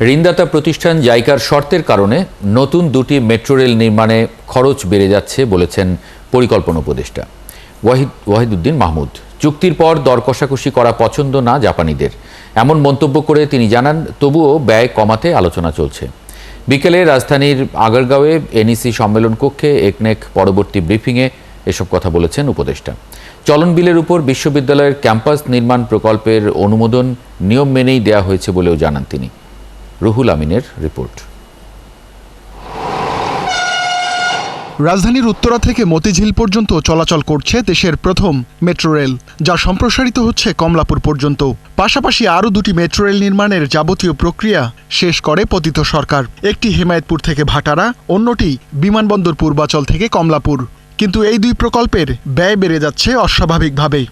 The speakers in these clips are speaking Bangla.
ঋণদাতা প্রতিষ্ঠান জাইকার শর্তের কারণে নতুন দুটি মেট্রো রেল নির্মাণে খরচ বেড়ে যাচ্ছে বলেছেন পরিকল্পনা উপদেষ্টা ওয়াহিদুদ্দিন মাহমুদ। চুক্তির পর দর কষাকষি করা পছন্দ না জাপানিদের, এমন মন্তব্য করে তিনি জানান তবুও ব্যয় কমাতে আলোচনা চলছে। বিকেলে রাজধানীর আগারগাঁওয়ে এনইসি সম্মেলন কক্ষে একনেক পরবর্তী ব্রিফিংয়ে এসব কথা বলেছেন উপদেষ্টা। চলন বিলের উপর বিশ্ববিদ্যালয়ের ক্যাম্পাস নির্মাণ প্রকল্পের অনুমোদন নিয়ম মেনেই দেয়া হয়েছে বলেও জানান তিনি। রুহুল আমিনের রিপোর্ট। রাজধানীর উত্তরা থেকে মতিঝিল পর্যন্ত চলাচল করছে দেশের প্রথম মেট্রো রেল, যা সম্প্রসারিত হচ্ছে কমলাপুর পর্যন্ত। পাশাপাশি আরও দুটি মেট্রো রেল নির্মাণের যাবতীয় প্রক্রিয়া শেষ করে পতিত সরকার। একটি হেমায়েতপুর থেকে ভাটারা, অন্যটি বিমানবন্দর পূর্বাচল থেকে কমলাপুর। কিন্তু এই দুই প্রকল্পের ব্যয় বেড়ে যাচ্ছে অস্বাভাবিকভাবে।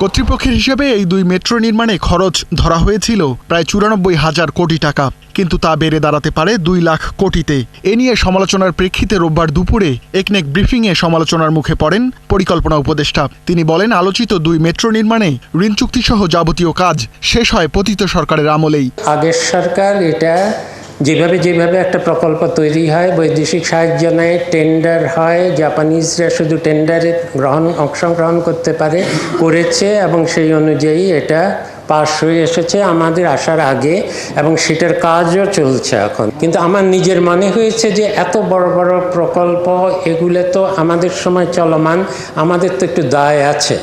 কর্তৃপক্ষের হিসেবে এই দুই মেট্রো নির্মাণে খরচ ধরা হয়েছিল প্রায় ৯৪,০০০ কোটি টাকা, কিন্তু তা বেড়ে দাঁড়াতে পারে ২ লাখ কোটিতে। এ নিয়ে সমালোচনার প্রেক্ষিতে রোববার দুপুরে একনেক ব্রিফিংয়ে সমালোচনার মুখে পড়েন পরিকল্পনা উপদেষ্টা। তিনি বলেন, আলোচিত দুই মেট্রো নির্মাণে ঋণ চুক্তিসহ যাবতীয় কাজ শেষ হয় পতিত সরকারের আমলেই। আগের সরকার এটা যেভাবে একটা প্রকল্প তৈরি হয়, বৈদেশিক সাহায্য নেয়, টেন্ডার হয়, জাপানিজরা শুধু টেন্ডারে অংশগ্রহণ করতে পারে, করেছে এবং সেই অনুযায়ী এটা পাস হয়ে এসেছে আমাদের আসার আগে, এবং সেটার কাজও চলছে এখন। কিন্তু আমার নিজের মনে হয়েছে যে এত বড় বড় প্রকল্প এগুলো তো আমাদের সময় চলমান, আমাদের তো একটু দায় আছে,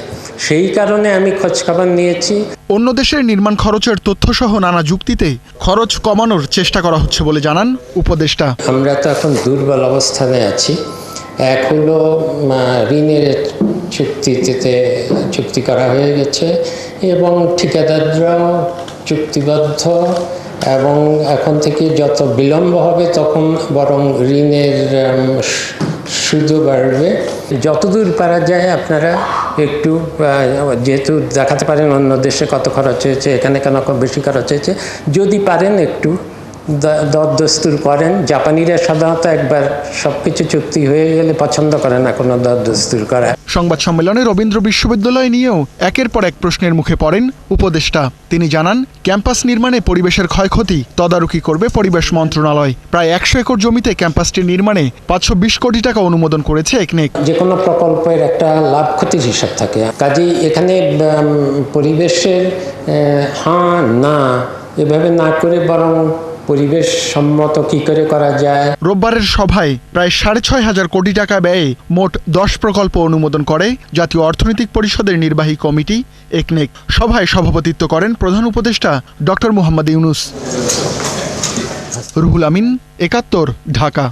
সেই কারণে আমি খোঁজখবর নিয়েছি। অন্য দেশের নির্মাণ খরচের তথ্যসহ নানা যুক্তিতে খরচ কমানোর চেষ্টা করা হচ্ছে বলে জানান উপদেষ্টা। আমরা তো এখন দুর্বল অবস্থানে আছি। এক হলো ঋণের চুক্তি করা হয়ে গেছে এবং ঠিকাদাররাও চুক্তিবদ্ধ, এবং এখন থেকে যত বিলম্ব হবে তখন বরং ঋণের সুদও বাড়বে। যতদূর পারা যায় আপনারা একটু, যেহেতু দেখাতে পারেন অন্য দেশে কত খরচ হয়েছে, এখানে কেন বেশি খরচ হয়েছে, যদি পারেন একটু দরদস্তুর করেন। জাপানিরা সাধারণত একবার সবকিছু চুক্তি হয়ে গেলে পছন্দ করে না কোনো দরদস্তুর করা। সংবাদ সম্মেলনে রবীন্দ্র বিশ্ববিদ্যালয় নিয়েও একের পর এক প্রশ্নের মুখে পড়েন উপদেষ্টা। তিনি জানান, ক্যাম্পাস নির্মাণে পরিবেশের ক্ষয়ক্ষতি তদারকি করবে পরিবেশ মন্ত্রণালয়। প্রায় ১০০ একর জমিতে ক্যাম্পাসটি নির্মাণে ৫২০ কোটি টাকা অনুমোদন করেছে একনেক। যে কোনো প্রকল্পের একটা লাভ ক্ষতির হিসাব থাকে, কাজেই এখানে পরিবেশের না এভাবে না করে বরং পরিবেশ সম্মত কি করে করা যায়। রোববারের সভায় প্রায় ৬৫০০ কোটি টাকা ব্যয়ে মোট ১০ প্রকল্প অনুমোদন করে জাতীয় অর্থনৈতিক পরিষদের নির্বাহী কমিটি একনেক। সভায় সভাপতিত্ব করেন প্রধান উপদেষ্টা ডক্টর মোহাম্মদ ইউনূস। রুহুল আমিন, একাত্তর, ঢাকা।